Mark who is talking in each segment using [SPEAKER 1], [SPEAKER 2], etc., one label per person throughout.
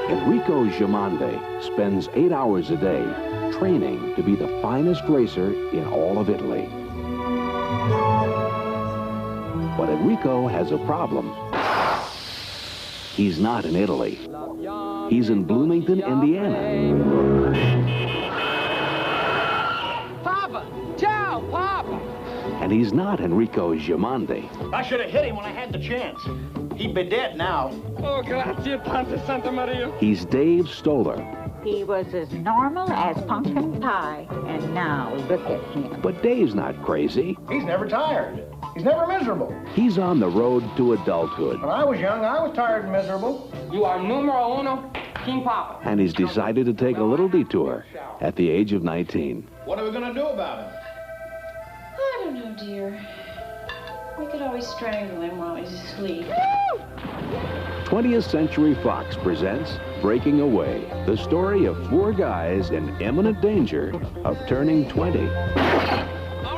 [SPEAKER 1] Enrico Giamonde spends 8 hours a day training to be the finest racer in all of Italy. But Enrico has a problem. He's not in Italy. He's in Bloomington, Indiana.
[SPEAKER 2] Papa! Ciao, Papa!
[SPEAKER 1] And he's not Enrico Giamonde.
[SPEAKER 3] I should have hit him when I had the chance. He'd be dead now.
[SPEAKER 2] Oh, grazie, Tante Santa Maria.
[SPEAKER 1] He's Dave Stoller.
[SPEAKER 4] He was as normal as pumpkin pie, and now look at him.
[SPEAKER 1] But Dave's not crazy.
[SPEAKER 3] He's never tired. He's never miserable.
[SPEAKER 1] He's on the road to adulthood.
[SPEAKER 3] When I was young, I was tired and miserable.
[SPEAKER 2] You are numero uno, King Papa.
[SPEAKER 1] And he's decided to take a little detour at the age of 19.
[SPEAKER 3] What are we going to do about him?
[SPEAKER 5] I don't know, dear. We could always strangle him while he's asleep.
[SPEAKER 1] 20th Century Fox presents Breaking Away, the story of 4 guys in imminent danger of turning 20.
[SPEAKER 2] All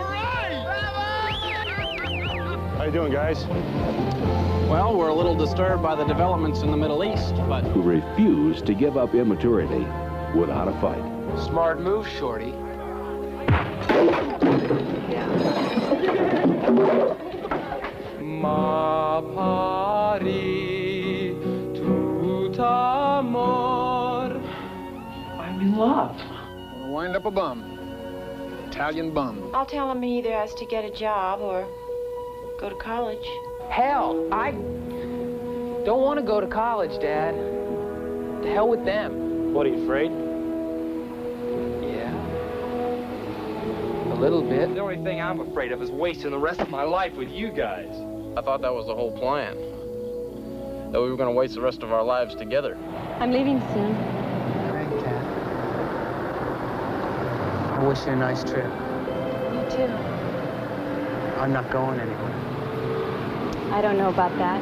[SPEAKER 2] right!
[SPEAKER 6] How you doing, guys?
[SPEAKER 7] Well, we're a little disturbed by the developments in the Middle East, but...
[SPEAKER 1] Who refuse to give up immaturity without a fight.
[SPEAKER 2] Smart move, Shorty. Ma pari tout amor. I'm in love.
[SPEAKER 3] We'll wind up a bum. Italian bum.
[SPEAKER 5] I'll tell him he either has to get a job or go to college.
[SPEAKER 2] Hell, I don't want to go to college, Dad. To hell with them.
[SPEAKER 6] What, are you afraid?
[SPEAKER 2] Yeah. A little bit. The only thing I'm afraid of is wasting the rest of my life with you guys.
[SPEAKER 7] I thought that was the whole plan. That we were going to waste the rest of our lives together.
[SPEAKER 5] I'm leaving soon.
[SPEAKER 2] Great, Dad. I wish you a nice trip.
[SPEAKER 5] You too.
[SPEAKER 2] I'm not going anywhere.
[SPEAKER 5] I don't know about that.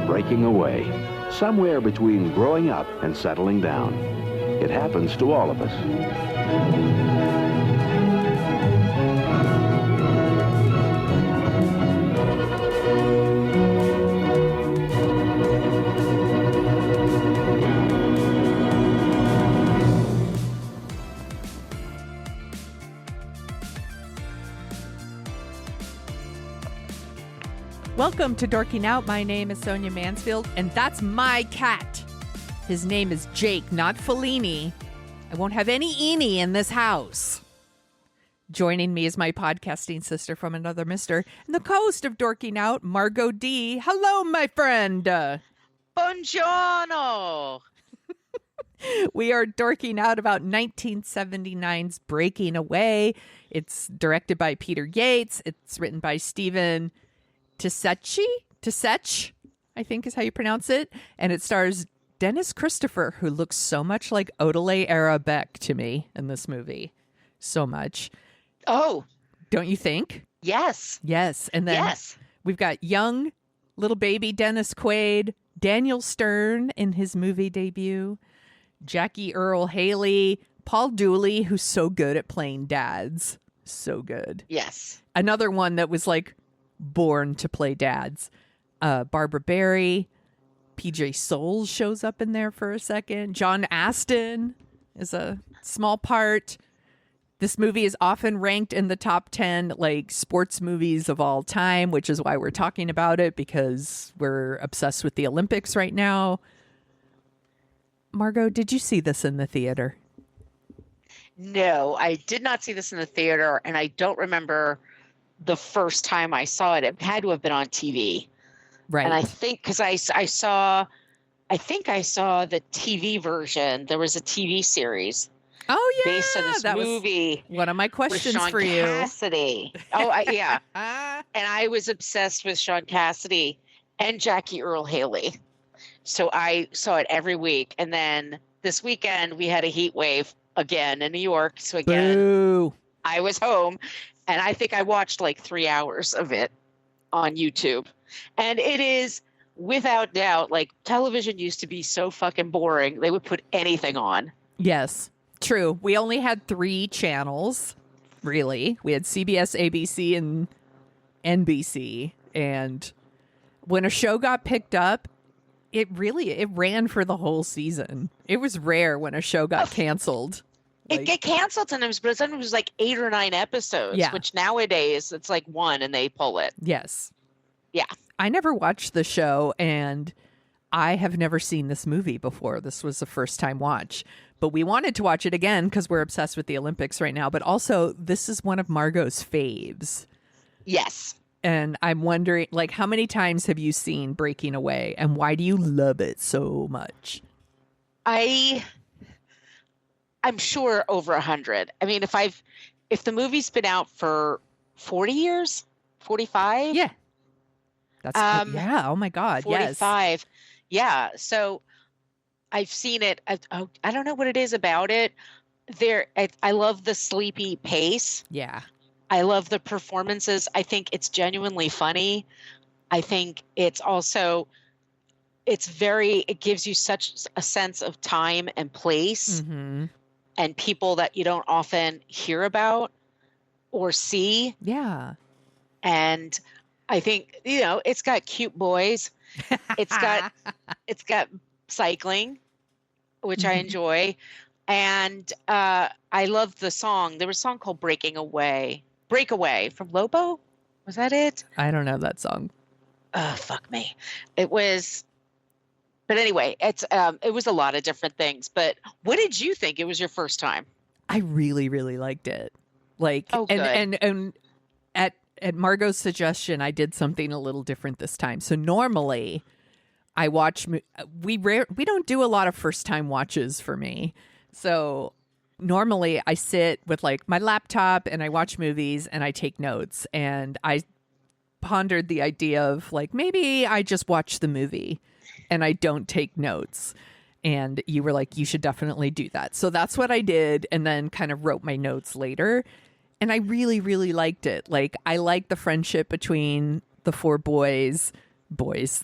[SPEAKER 1] Breaking away, somewhere between growing up and settling down. It happens to all of us.
[SPEAKER 8] Welcome to Dorking Out. My name is Sonia Mansfield, and that's my cat. His name is Jake, not Fellini. I won't have any Eenie in this house. Joining me is my podcasting sister from another mister and the co-host of Dorking Out, Margot D. Hello, my friend.
[SPEAKER 9] Buongiorno.
[SPEAKER 8] We are dorking out about 1979's Breaking Away. It's directed by Peter Yates. It's written by Stephen Tisech, I think is how you pronounce it. And it stars Dennis Christopher, who looks so much like Odelay Arabeck to me in this movie. So much.
[SPEAKER 9] Oh.
[SPEAKER 8] Don't you think?
[SPEAKER 9] Yes.
[SPEAKER 8] Yes. And then we've got young little baby Dennis Quaid, Daniel Stern in his movie debut, Jackie Earl Haley, Paul Dooley, who's so good at playing dads. So good.
[SPEAKER 9] Yes.
[SPEAKER 8] Another one that was like born to play dads. Barbara Barry, PJ Souls shows up in there for a second. John Astin is a small part. This movie is often ranked in the top 10 like sports movies of all time, which is why we're talking about it, because we're obsessed with the Olympics right now. Margot, did you see this in the theater?
[SPEAKER 9] No, I did not see this in the theater, and I don't remember the first time I saw it. It had to have been on TV.
[SPEAKER 8] Right.
[SPEAKER 9] And I think because I saw the TV version. There was a TV series.
[SPEAKER 8] Oh, yeah.
[SPEAKER 9] Based on this movie.
[SPEAKER 8] One of my questions
[SPEAKER 9] Sean
[SPEAKER 8] for you.
[SPEAKER 9] Cassidy. Oh, yeah. And I was obsessed with Sean Cassidy and Jackie Earl Haley. So I saw it every week. And then this weekend, we had a heat wave again in New York. So again,
[SPEAKER 8] Boo.
[SPEAKER 9] I was home. And I think I watched like 3 hours of it on YouTube. And it is, without doubt, like television used to be so fucking boring. They would put anything on.
[SPEAKER 8] Yes, true. We only had 3 channels, really. We had CBS, ABC, and NBC. And when a show got picked up, it ran for the whole season. It was rare when a show got canceled.
[SPEAKER 9] It get canceled sometimes, but sometimes it was like 8 or 9 episodes, which nowadays it's like 1 and they pull it.
[SPEAKER 8] Yes.
[SPEAKER 9] Yeah.
[SPEAKER 8] I never watched the show, and I have never seen this movie before. This was the first time watch. But we wanted to watch it again because we're obsessed with the Olympics right now. But also, this is one of Margot's faves.
[SPEAKER 9] Yes.
[SPEAKER 8] And I'm wondering, like, how many times have you seen Breaking Away, and why do you love it so much?
[SPEAKER 9] I'm sure over 100. I mean, if the movie's been out for 40 years, 45?
[SPEAKER 8] Yeah. That's yeah. Oh my God.
[SPEAKER 9] 45.
[SPEAKER 8] Yes.
[SPEAKER 9] Yeah. So I've seen it. I don't know what it is about it. I love the sleepy pace.
[SPEAKER 8] Yeah.
[SPEAKER 9] I love the performances. I think it's genuinely funny. I think it gives you such a sense of time and place.
[SPEAKER 8] Mm-hmm.
[SPEAKER 9] And people that you don't often hear about or see.
[SPEAKER 8] Yeah.
[SPEAKER 9] And I think, it's got cute boys. It's got cycling, which I enjoy. And I love the song. There was a song called Breakaway from Lobo. Was that it?
[SPEAKER 8] I don't know that song.
[SPEAKER 9] Oh, fuck me. It was. But anyway, it was a lot of different things. But what did you think? It was your first time.
[SPEAKER 8] I really, really liked it. Like,
[SPEAKER 9] good.
[SPEAKER 8] And at Margot's suggestion, I did something a little different this time. So normally, I watch. We don't do a lot of first time watches for me. So normally, I sit with like my laptop and I watch movies and I take notes. And I pondered the idea of like maybe I just watch the movie and I don't take notes. And you were like, you should definitely do that. So that's what I did, and then kind of wrote my notes later. And I really, really liked it. Like, I like the friendship between the 4 boys.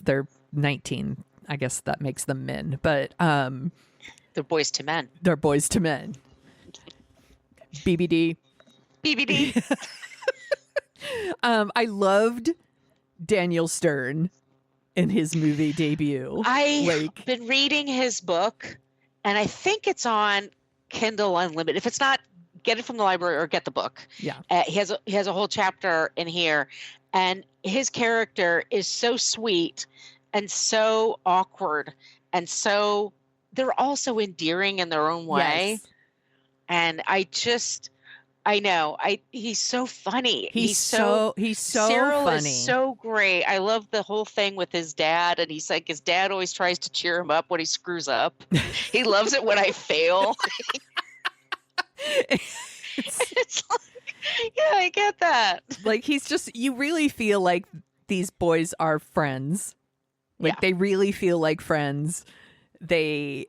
[SPEAKER 8] They're 19. I guess that makes them men. But
[SPEAKER 9] they're boys to men.
[SPEAKER 8] They're boys to men. BBD. I loved Daniel Stern in his movie debut.
[SPEAKER 9] I've been reading his book, and I think it's on Kindle Unlimited. If it's not, get it from the library or get the book.
[SPEAKER 8] Yeah.
[SPEAKER 9] He has a whole chapter in here, and his character is so sweet and so awkward, and so they're also endearing in their own way.
[SPEAKER 8] Yes.
[SPEAKER 9] And he's so funny.
[SPEAKER 8] He's so
[SPEAKER 9] Cyril
[SPEAKER 8] funny.
[SPEAKER 9] Is so great. I love the whole thing with his dad, and he's like, his dad always tries to cheer him up when he screws up. He loves it when I fail. It's like, yeah, I get that.
[SPEAKER 8] Like, you really feel like these boys are friends. Like, they really feel like friends. I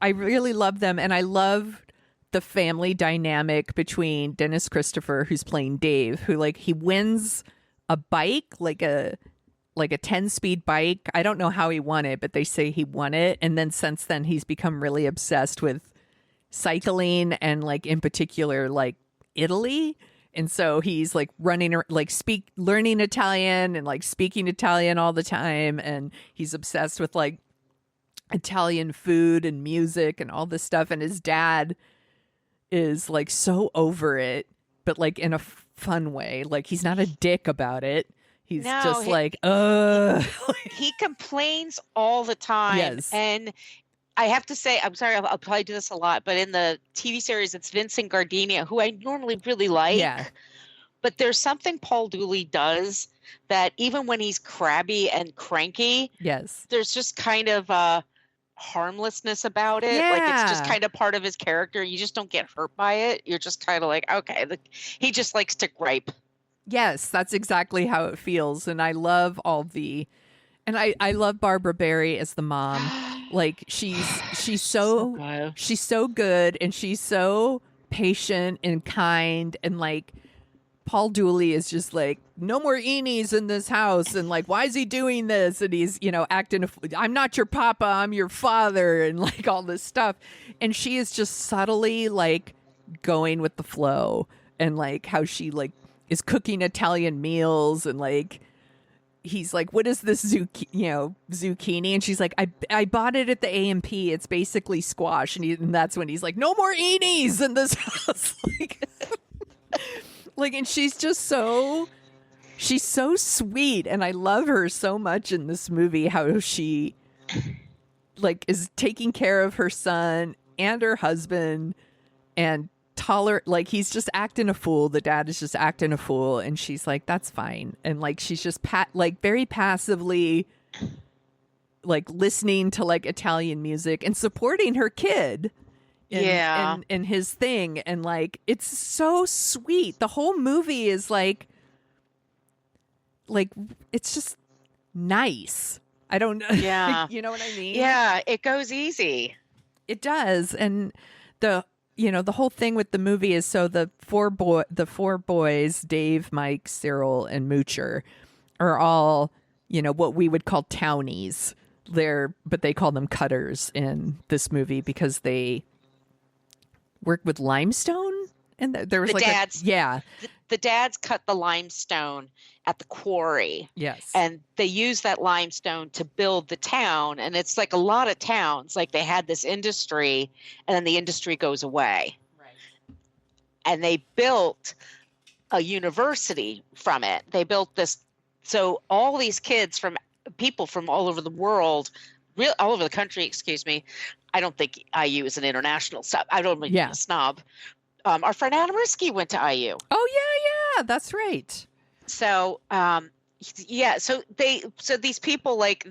[SPEAKER 8] really love them, and I love the family dynamic between Dennis Christopher, who's playing Dave, who like he wins a bike, like a 10-speed bike. I don't know how he won it, but they say he won it. And then since then he's become really obsessed with cycling and like in particular like Italy. And so he's like learning Italian and like speaking Italian all the time. And he's obsessed with like Italian food and music and all this stuff. And his dad is like so over it, but like in a fun way. Like he's not a dick about it. He's
[SPEAKER 9] he complains all the time.
[SPEAKER 8] Yes.
[SPEAKER 9] And I have to say, I'm sorry, I'll probably do this a lot, but in the TV series, it's Vincent Gardenia, who I normally really like.
[SPEAKER 8] Yeah.
[SPEAKER 9] But there's something Paul Dooley does that even when he's crabby and cranky,
[SPEAKER 8] yes,
[SPEAKER 9] there's just kind of a harmlessness about it.
[SPEAKER 8] Yeah.
[SPEAKER 9] Like it's just kind of part of his character. You just don't get hurt by it. You're just kind of like, okay, he just likes to gripe.
[SPEAKER 8] Yes, that's exactly how it feels. And I love I love Barbara Barry as the mom. Like she's so good, and she's so patient and kind, and like Paul Dooley is just like, no more Eenies in this house, and like, why is he doing this? And he's, acting, I'm not your papa, I'm your father, and like all this stuff. And she is just subtly like going with the flow, and like how she like is cooking Italian meals, and like he's like, what is this zucchini? And she's like, I bought it at the A&P. It's basically squash. And that's when he's like, no more Eenies in this house. And she's just she's so sweet. And I love her so much in this movie, how she like is taking care of her son and her husband and like he's just acting a fool. The dad is just acting a fool, and she's like, that's fine. And like she's just very passively like listening to like Italian music and supporting her kid in his thing. And like it's so sweet. The whole movie is like it's just nice. I don't know.
[SPEAKER 9] Yeah.
[SPEAKER 8] You know what I mean?
[SPEAKER 9] Yeah, it goes easy.
[SPEAKER 8] It does. And the whole thing with the movie is, so the four boys, Dave, Mike, Cyril, and Moocher, are all, what we would call townies. But they call them cutters in this movie because they work with limestone. And there was
[SPEAKER 9] the dads cut the limestone at the quarry.
[SPEAKER 8] Yes.
[SPEAKER 9] And they use that limestone to build the town. And it's like a lot of towns, like they had this industry and then the industry goes away. Right. And they built a university from it. They built this. So all these kids people from all over the world, all over the country, excuse me. I don't think IU is an international sub. I don't mean a snob. Our friend Adam Risky went to IU.
[SPEAKER 8] Oh yeah, that's right.
[SPEAKER 9] So so these people, like,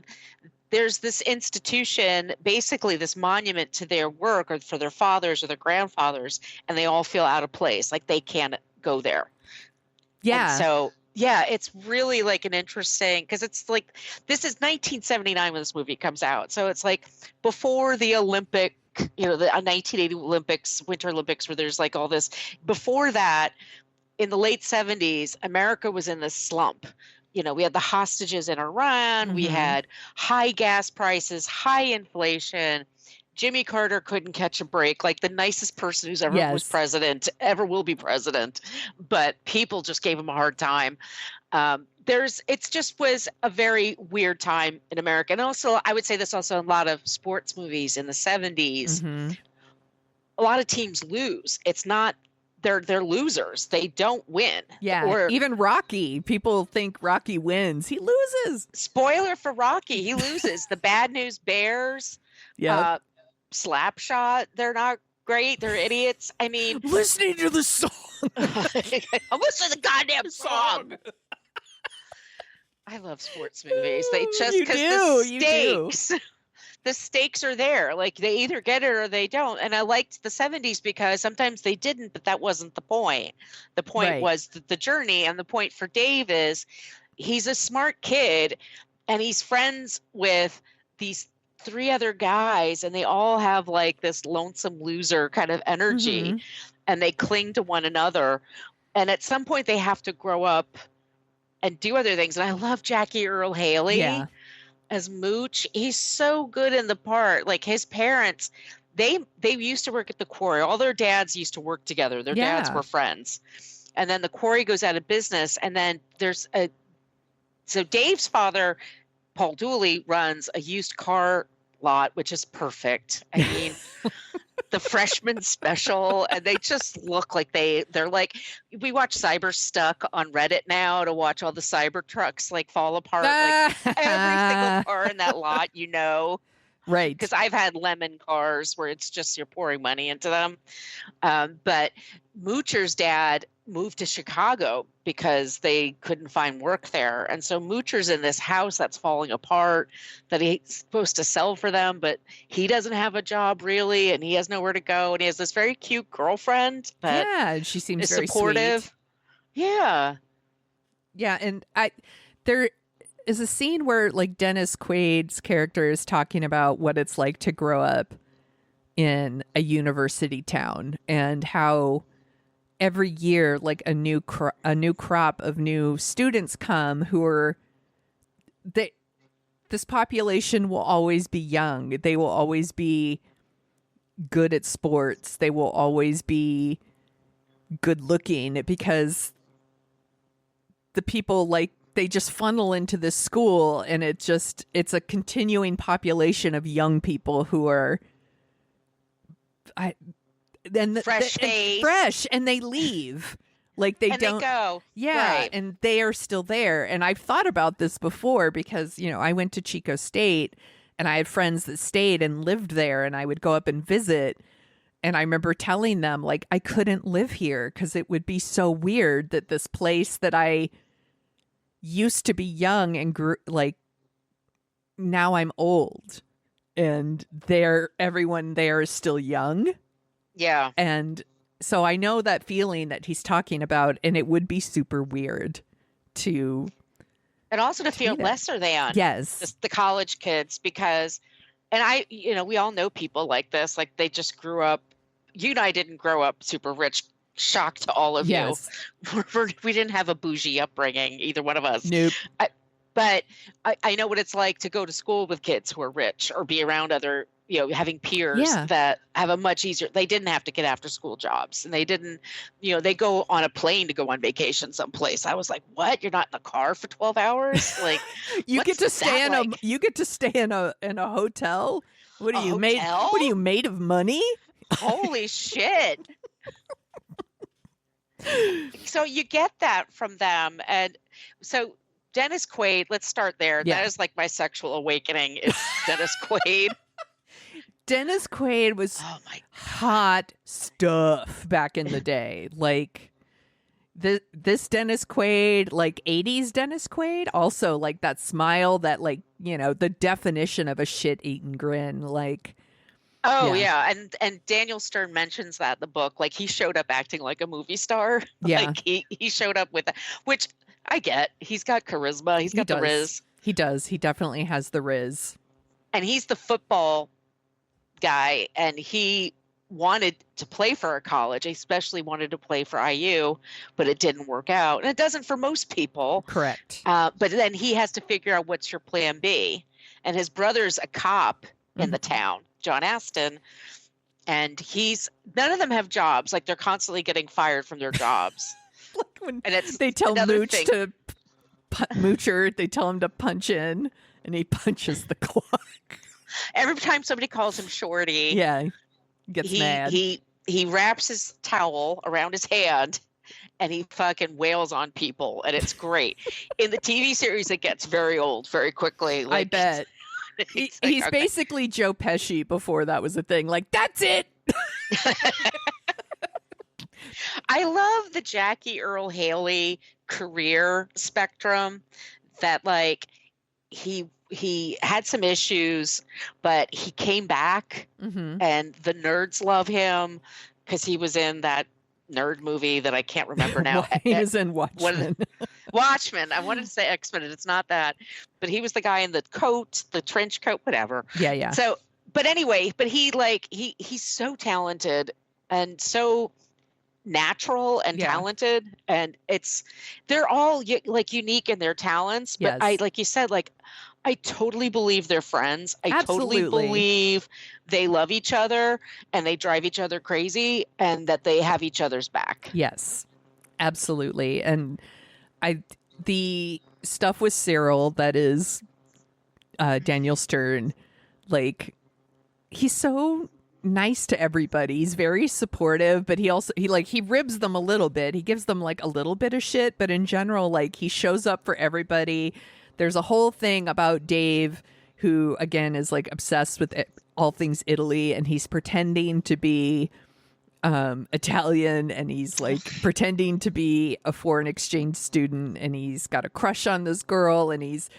[SPEAKER 9] there's this institution, basically this monument to their work or for their fathers or their grandfathers, and they all feel out of place, like they can't go there.
[SPEAKER 8] Yeah.
[SPEAKER 9] And so it's really like an interesting, because it's like, this is 1979 when this movie comes out, so it's like before the Olympic. The 1980 Olympics, Winter Olympics, where there's like all this. Before that, in the late 70s, America was in this slump. We had the hostages in Iran. Mm-hmm. We had high gas prices, high inflation. Jimmy Carter couldn't catch a break, like the nicest person who's ever was president, ever will be president. But people just gave him a hard time. It just was a very weird time in America. And also, I would say this also in a lot of sports movies in the 70s. Mm-hmm. A lot of teams lose. It's not, they're losers. They don't win.
[SPEAKER 8] Yeah. Or even Rocky. People think Rocky wins. He loses.
[SPEAKER 9] Spoiler for Rocky. He loses. The Bad News Bears. Yeah. Slapshot. They're not great. They're idiots. I mean,
[SPEAKER 8] I'm listening to the song.
[SPEAKER 9] I'm listening to the goddamn song. I love sports movies. They just, because the stakes are there. Like they either get it or they don't. And I liked the 70s because sometimes they didn't, but that wasn't the point. The point was the journey. And the point for Dave is he's a smart kid and he's friends with these 3 other guys, and they all have like this lonesome loser kind of energy, and they cling to one another. And at some point they have to grow up and do other things. And I love Jackie Earl Haley as Mooch. He's so good in the part. Like his parents, they used to work at the quarry. All their dads used to work together. Their dads were friends. And then the quarry goes out of business. And then so Dave's father, Paul Dooley, runs a used car lot, which is perfect. I mean, the freshman special, and they just look like they're like, we watch Cyber Stuck on Reddit now to watch all the cyber trucks like fall apart. Like every single car in that lot, right? Because I've had lemon cars where it's just you're pouring money into them. But Moocher's dad moved to Chicago because they couldn't find work there. And so Moocher's in this house that's falling apart that he's supposed to sell for them, but he doesn't have a job really, and he has nowhere to go. And he has this very cute girlfriend that
[SPEAKER 8] she seems very
[SPEAKER 9] supportive.
[SPEAKER 8] Sweet.
[SPEAKER 9] Yeah.
[SPEAKER 8] Yeah, and there is a scene where like Dennis Quaid's character is talking about what it's like to grow up in a university town and how every year, like a new crop of new students come who are this population will always be young. They will always be good at sports. They will always be good looking because the people they just funnel into this school, and it's a continuing population of young people who are fresh, and they leave. Like they go. Yeah, right. And they are still there. And I've thought about this before because, I went to Chico State and I had friends that stayed and lived there, and I would go up and visit. And I remember telling them, like, I couldn't live here because it would be so weird that this place that I used to be young and grew, like, now I'm old and everyone there is still young.
[SPEAKER 9] Yeah.
[SPEAKER 8] And so I know that feeling that he's talking about, and it would be super weird to...
[SPEAKER 9] And also to feel lesser than.
[SPEAKER 8] Yes.
[SPEAKER 9] The college kids, because... And we all know people like this. Like, they just grew up... You and I didn't grow up super rich. Shock to all of you. We didn't have a bougie upbringing, either one of us.
[SPEAKER 8] Nope.
[SPEAKER 9] But I know what it's like to go to school with kids who are rich or be around other... having peers that have a much easier, they didn't have to get after school jobs, and they didn't, they go on a plane to go on vacation someplace. I was like, what? You're not in the car for 12 hours? Like,
[SPEAKER 8] you get to stay in a hotel. What are you made? What are you made of money?
[SPEAKER 9] Holy shit. So you get that from them. And so Dennis Quaid, let's start there. Yeah. That is like my sexual awakening is Dennis Quaid.
[SPEAKER 8] Dennis Quaid was hot stuff back in the day. Like this Dennis Quaid, like 80s Dennis Quaid, also like that smile, that like, the definition of a shit-eaten grin. Like,
[SPEAKER 9] yeah. And Daniel Stern mentions that in the book. Like, he showed up acting like a movie star.
[SPEAKER 8] Yeah.
[SPEAKER 9] Like he showed up with that, which I get. He's got charisma. He's got the riz.
[SPEAKER 8] He does. He definitely has the riz.
[SPEAKER 9] And he's the football guy, and he wanted to play for a college. He especially wanted to play for IU, but it didn't work out. And it doesn't for most people.
[SPEAKER 8] Correct.
[SPEAKER 9] But then he has to figure out what's your plan B. And his brother's a cop in the town, John Aston. And none of them have jobs. Like, they're constantly getting fired from their jobs.
[SPEAKER 8] Like when they tell Moocher, they tell him to punch in, and he punches the clock.
[SPEAKER 9] Every time somebody calls him Shorty,
[SPEAKER 8] he gets mad.
[SPEAKER 9] He wraps his towel around his hand and he fucking wails on people, and it's great. In the TV series, it gets very old very quickly. Like,
[SPEAKER 8] I bet. He's basically Joe Pesci before that was a thing. Like, that's it.
[SPEAKER 9] I love the Jackie Earl Haley career spectrum, that like he had some issues, but he came back, and the nerds love him because he was in that nerd movie that I can't remember now.
[SPEAKER 8] He was in Watchmen.
[SPEAKER 9] Watchmen. I wanted to say X-Men, and it's not that. But he was the guy in the coat, the trench coat, whatever.
[SPEAKER 8] Yeah.
[SPEAKER 9] So, but anyway, he's so talented and so natural and talented, and they're all like unique in their talents. But I, like you said, like, I totally believe they're friends. I totally believe they love each other and they drive each other crazy, and that they have each other's back.
[SPEAKER 8] Yes, absolutely. And the stuff with Cyril, that is Daniel Stern, like, he's so nice to everybody. He's very supportive, but he ribs them a little bit. He gives them like a little bit of shit, but in general, like, he shows up for everybody. There's a whole thing about Dave, who again is like obsessed with all things Italy, and he's pretending to be Italian, and he's like pretending to be a foreign exchange student, and he's got a crush on this girl, and he's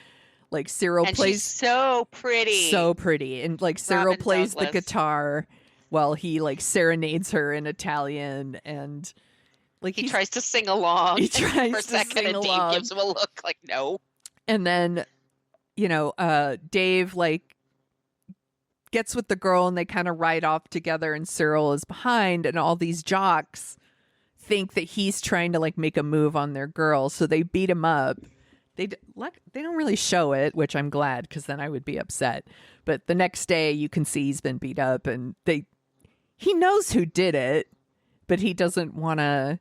[SPEAKER 8] like, Cyril plays,
[SPEAKER 9] she's so pretty,
[SPEAKER 8] and like Cyril plays the guitar while he like serenades her in Italian, and like
[SPEAKER 9] he tries to sing along.
[SPEAKER 8] He tries
[SPEAKER 9] for a second, and Dave gives him a look like, no.
[SPEAKER 8] And then, Dave like gets with the girl, and they kind of ride off together, and Cyril is behind, and all these jocks think that he's trying to like make a move on their girl, so they beat him up. They don't really show it, which I'm glad, because then I would be upset. But the next day you can see he's been beat up, and he knows who did it, but he doesn't want to.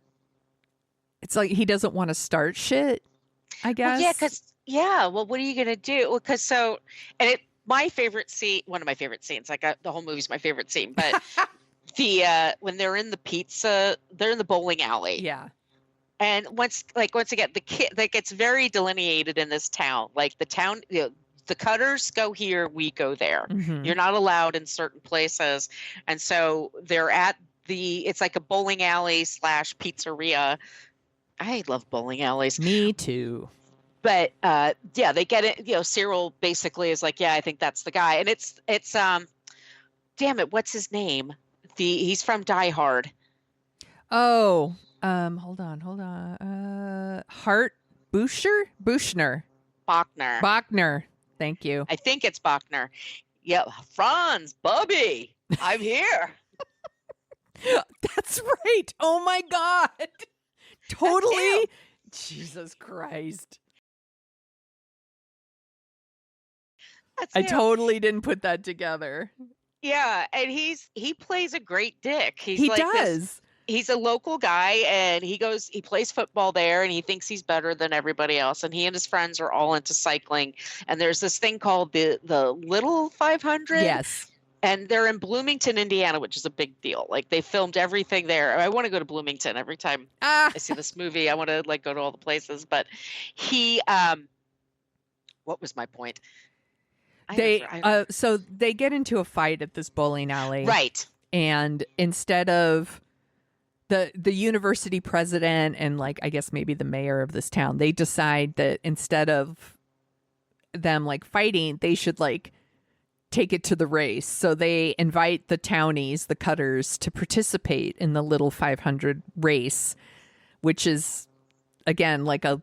[SPEAKER 8] It's like he doesn't want to start shit, I guess.
[SPEAKER 9] Well, well, what are you gonna do? Because my favorite scene, one of my favorite scenes, like the whole movie's my favorite scene, but when they're in they're in the bowling alley.
[SPEAKER 8] Yeah.
[SPEAKER 9] And once again, the kid, like, it's very delineated in this town. Like the town, the Cutters go here, we go there.
[SPEAKER 8] Mm-hmm.
[SPEAKER 9] You're not allowed in certain places, and so they're at it's like a bowling alley / pizzeria. I love bowling alleys.
[SPEAKER 8] Me too.
[SPEAKER 9] But they get it. Cyril basically is like, yeah, I think that's the guy, and it's damn it, what's his name? He's from Die Hard.
[SPEAKER 8] Oh. Hold on. Hart Buchner. Bachner. Thank you.
[SPEAKER 9] I think it's Bachner. Yeah, Franz, Bubby, I'm here.
[SPEAKER 8] That's right. Oh my God. Totally. Jesus Christ. I totally didn't put that together.
[SPEAKER 9] Yeah, and he plays a great dick.
[SPEAKER 8] He does.
[SPEAKER 9] He's a local guy, and he plays football there, and he thinks he's better than everybody else. And he and his friends are all into cycling. And there's this thing called the Little 500.
[SPEAKER 8] Yes.
[SPEAKER 9] And they're in Bloomington, Indiana, which is a big deal. Like, they filmed everything there. I want to go to Bloomington every time I see this movie. I want to go to all the places. But what was my point?
[SPEAKER 8] So they get into a fight at this bowling alley.
[SPEAKER 9] Right.
[SPEAKER 8] And instead of the university president and I guess maybe the mayor of this town, they decide that instead of them fighting, they should take it to the race. So they invite the townies, the Cutters, to participate in the Little 500 race, which is again like a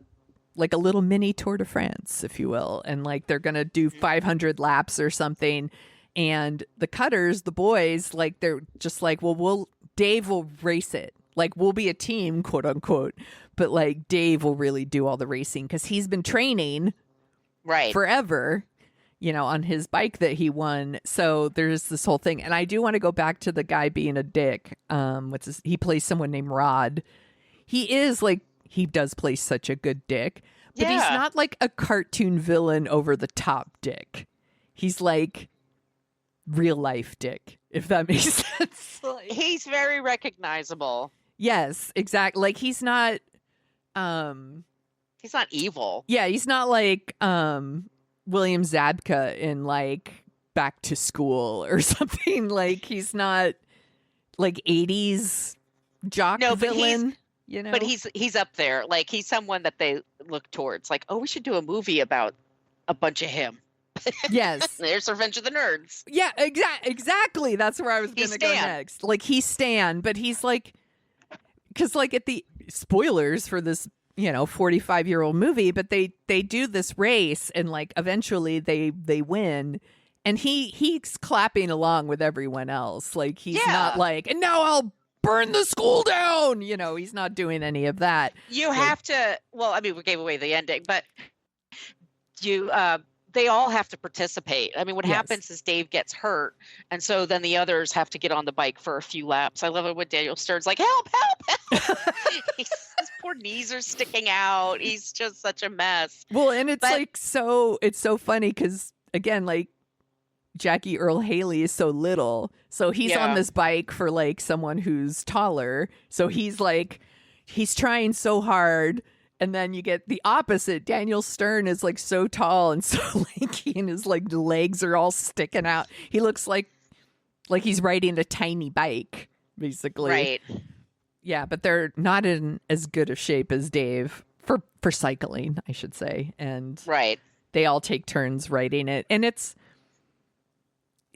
[SPEAKER 8] little mini Tour de France, if you will. And they're going to do 500 laps or something. And the Cutters, the boys, they're just well, Dave will race it. We'll be a team, quote unquote. But Dave will really do all the racing because he's been training forever, on his bike that he won. So there's this whole thing. And I do want to go back to the guy being a dick. He plays someone named Rod. He is he does play such a good dick, but he's not a cartoon villain over the top dick. He's real life dick, if that makes sense.
[SPEAKER 9] He's very recognizable.
[SPEAKER 8] Yes, exactly. He's not
[SPEAKER 9] evil.
[SPEAKER 8] Yeah, he's not William Zabka in Back to School or something. He's not 80s jock villain.
[SPEAKER 9] But he's up there. He's someone that they look towards. We should do a movie about a bunch of him.
[SPEAKER 8] Yes.
[SPEAKER 9] There's Revenge of the Nerds.
[SPEAKER 8] Yeah, exactly. That's where I was going to go next. He's Stan, but he's because at the spoilers for this, 45-year-old movie, but they do this race and eventually they win. And he's clapping along with everyone else. He's not and now I'll burn the school down. He's not doing any of that.
[SPEAKER 9] You have to, we gave away the ending, but they all have to participate. What happens is Dave gets hurt, and so then the others have to get on the bike for a few laps. I love it when Daniel Stern's help. His poor knees are sticking out. He's just such a mess.
[SPEAKER 8] Well, and it's it's so funny because, again, Jackie Earl Haley is so little. So he's on this bike for someone who's taller. So he's he's trying so hard. And then you get the opposite. Daniel Stern is so tall and so lanky, and his legs are all sticking out. He looks like he's riding a tiny bike, basically.
[SPEAKER 9] Right.
[SPEAKER 8] Yeah, but they're not in as good a shape as Dave for cycling, I should say. And they all take turns riding it. And it's,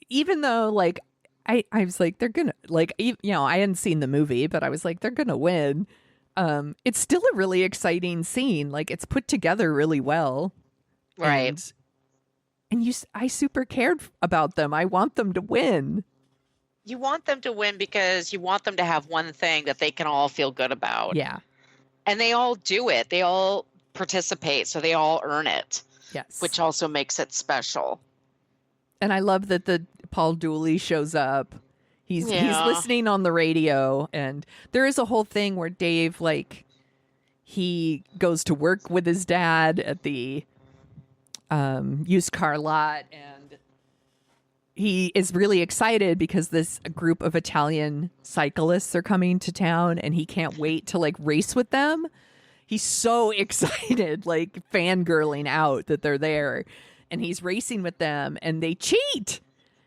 [SPEAKER 8] even though I was they're gonna I hadn't seen the movie, but I was they're gonna win. It's still a really exciting scene. It's put together really well.
[SPEAKER 9] Right.
[SPEAKER 8] And I super cared about them. I want them to win.
[SPEAKER 9] you want them to win because you want them to have one thing that they can all feel good about.
[SPEAKER 8] Yeah.
[SPEAKER 9] And they all do it. They all participate, so they all earn it.
[SPEAKER 8] Yes.
[SPEAKER 9] Which also makes it special.
[SPEAKER 8] And I love that the Paul Dooley shows up. He's listening on the radio, and there is a whole thing where Dave, like, he goes to work with his dad at the used car lot, and he is really excited because this group of Italian cyclists are coming to town, and he can't wait to, like, race with them. He's so excited, like, fangirling out that they're there, and he's racing with them, and they cheat.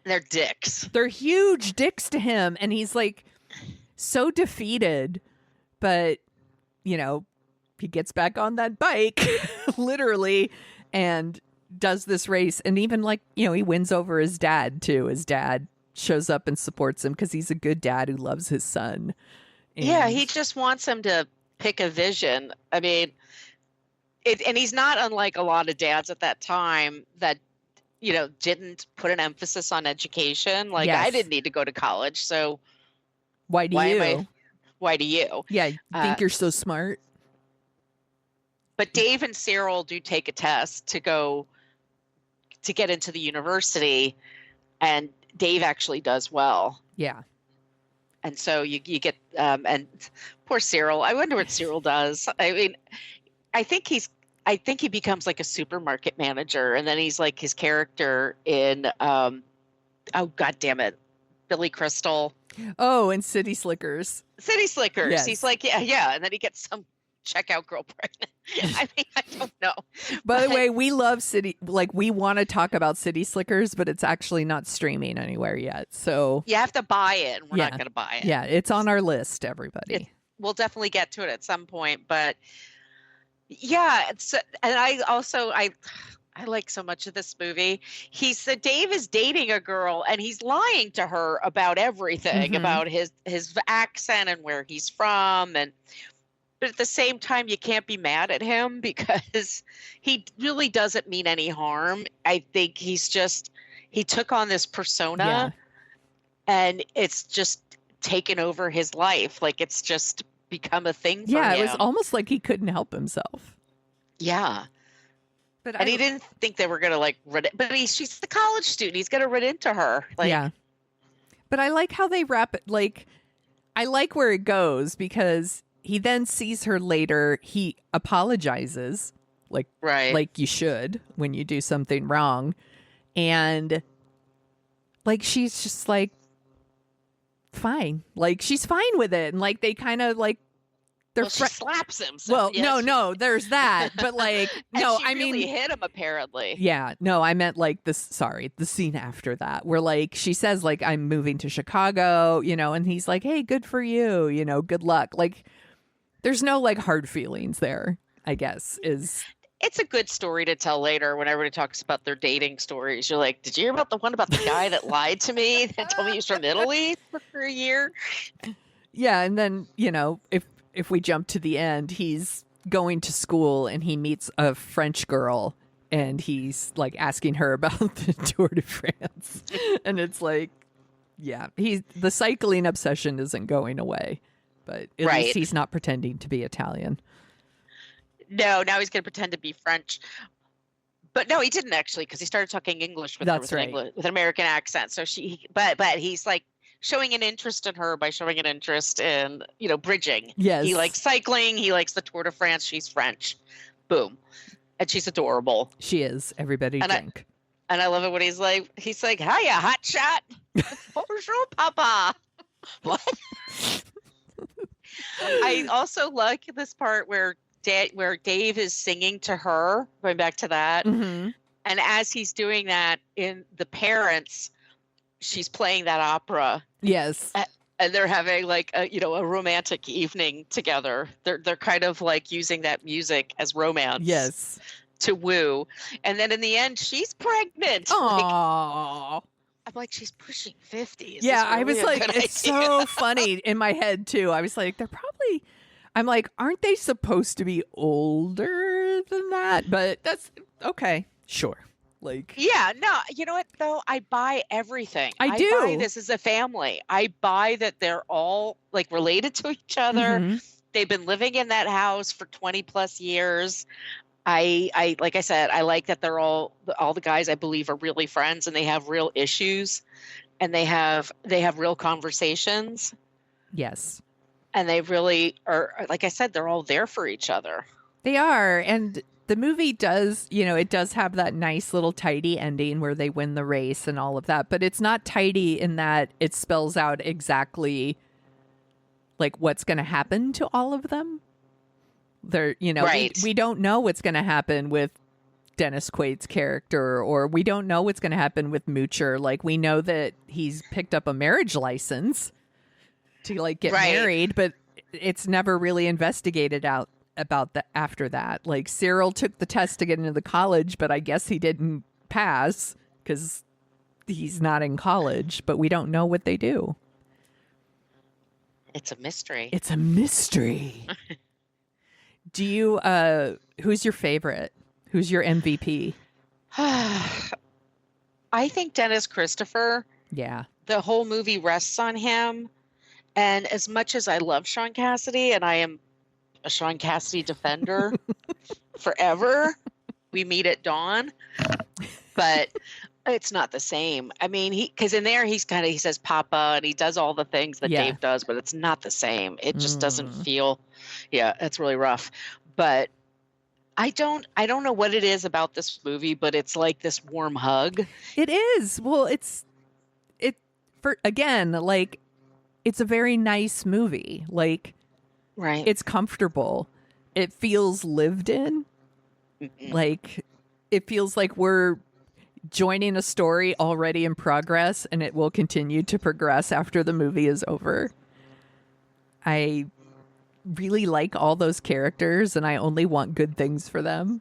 [SPEAKER 9] They're dicks.
[SPEAKER 8] They're huge dicks to him, and he's, like, so defeated, but, you know, he gets back on that bike, literally, and does this race, and even, like, you know, he wins over his dad, too. His dad shows up and supports him because he's a good dad who loves his son. And
[SPEAKER 9] yeah, he just wants him to pick a vision. I mean, and he's not unlike a lot of dads at that time that, you know, didn't put an emphasis on education. Like,
[SPEAKER 8] Yes.
[SPEAKER 9] I didn't need to go to college, so
[SPEAKER 8] why do you?
[SPEAKER 9] why do you?
[SPEAKER 8] Yeah, you think you're so smart?
[SPEAKER 9] But Dave and Cyril do take a test to get into the university, and Dave actually does well.
[SPEAKER 8] Yeah.
[SPEAKER 9] And so you get and poor Cyril. I wonder what Cyril does. I mean, I think he becomes like a supermarket manager, and then he's like his character in oh god damn it, Billy Crystal.
[SPEAKER 8] Oh, and City Slickers.
[SPEAKER 9] City Slickers.
[SPEAKER 8] Yes.
[SPEAKER 9] He's like, yeah, and then he gets some checkout girl pregnant. I mean, I don't know.
[SPEAKER 8] By the way, we love we want to talk about City Slickers, but it's actually not streaming anywhere yet. So
[SPEAKER 9] You have to buy it, and we're not going to buy it.
[SPEAKER 8] Yeah, it's on our list, everybody.
[SPEAKER 9] We'll definitely get to it at some point, but yeah, and I like so much of this movie. Dave is dating a girl, and he's lying to her about everything, about his accent and where he's from, but at the same time, you can't be mad at him because he really doesn't mean any harm. I think he took on this persona, and it's just taken over his life. Like, it's just become a thing for him.
[SPEAKER 8] It was almost like he couldn't help himself.
[SPEAKER 9] Yeah.
[SPEAKER 8] But
[SPEAKER 9] he didn't think they were going to but she's the college student. He's going to run into her.
[SPEAKER 8] Yeah. But I like how they wrap it. Like, I like where it goes because he then sees her later. He apologizes, like you should when you do something wrong. And like, she's just like, fine. Like, she's fine with it. And like, they kind of like,
[SPEAKER 9] she slaps him. So
[SPEAKER 8] well,
[SPEAKER 9] yes.
[SPEAKER 8] no, there's that. But like, no,
[SPEAKER 9] I mean, he hit him apparently.
[SPEAKER 8] Yeah, no, I meant like the scene after that, where like she says like, I'm moving to Chicago, you know, and he's like, hey, good for you, you know, good luck. Like, there's no like hard feelings there, I guess.
[SPEAKER 9] It's a good story to tell later when everybody talks about their dating stories. You're like, did you hear about the one about the guy that lied to me and told me he was from Italy for a year?
[SPEAKER 8] Yeah, and then, you know, if we jump to the end, he's going to school and he meets a French girl and he's like asking her about the Tour de France. And it's like, yeah, the cycling obsession isn't going away, but at least he's not pretending to be Italian.
[SPEAKER 9] No, now he's going to pretend to be French. But no, he didn't actually, because he started talking English with her with an American accent. So but he's like showing an interest in her by showing an interest in, you know, bridging.
[SPEAKER 8] Yes.
[SPEAKER 9] He likes cycling. He likes the Tour de France. She's French. Boom. And she's adorable.
[SPEAKER 8] She is. Everybody drink.
[SPEAKER 9] And I love it when he's like, hiya, hot shot. Bonjour, papa. What? I also like this part where Dave is singing to her, going back to that.
[SPEAKER 8] Mm-hmm.
[SPEAKER 9] And as he's doing that in The Parents, she's playing that opera.
[SPEAKER 8] Yes.
[SPEAKER 9] And they're having like a romantic evening together. They're kind of like using that music as romance.
[SPEAKER 8] Yes.
[SPEAKER 9] To woo. And then in the end, she's pregnant.
[SPEAKER 8] Aww.
[SPEAKER 9] I'm like, she's pushing 50.
[SPEAKER 8] Yeah, I was like, it's so funny in my head too. I was like, I'm like, aren't they supposed to be older than that? But that's okay. Sure. Like,
[SPEAKER 9] Yeah, no, you know what though? I buy everything.
[SPEAKER 8] I
[SPEAKER 9] I buy
[SPEAKER 8] do.
[SPEAKER 9] this as a family. I buy that they're all like related to each other.
[SPEAKER 8] Mhm.
[SPEAKER 9] They've been living in that house for 20 plus years. I like I said, I like that they're all the guys I believe are really friends and they have real issues and they have real conversations
[SPEAKER 8] Yes.
[SPEAKER 9] and they really are, like I said, they're all there for each other.
[SPEAKER 8] They are. And the movie does, it does have that nice little tidy ending where they win the race and all of that. But it's not tidy in that it spells out exactly like what's going to happen to all of them. They're,
[SPEAKER 9] Right.
[SPEAKER 8] we don't know what's going to happen with Dennis Quaid's character, or we don't know what's going to happen with Moocher. Like, we know that he's picked up a marriage license to like get
[SPEAKER 9] Right.
[SPEAKER 8] married, but it's never really investigated out about the after that. Like, Cyril took the test to get into the college, but I guess he didn't pass because he's not in college, but we don't know what they do.
[SPEAKER 9] It's a mystery.
[SPEAKER 8] It's a mystery. Do you who's your favorite? Who's your MVP?
[SPEAKER 9] I think Dennis Christopher,
[SPEAKER 8] Yeah.
[SPEAKER 9] the whole movie rests on him. And as much as I love Sean Cassidy, and I am a Sean Cassidy defender forever, we meet at dawn, but it's not the same. I mean, because in there he says Papa and he does all the things that
[SPEAKER 8] Yeah.
[SPEAKER 9] Dave does, but it's not the same. It just doesn't feel, it's really rough. But I don't know what it is about this movie, but it's like this warm hug.
[SPEAKER 8] It is. Well, it's a very nice movie. Like,
[SPEAKER 9] Right.
[SPEAKER 8] it's comfortable. It feels lived in.
[SPEAKER 9] Mm-mm.
[SPEAKER 8] Like, it feels like we're joining a story already in progress and it will continue to progress after the movie is over. I really like all those characters and I only want good things for them.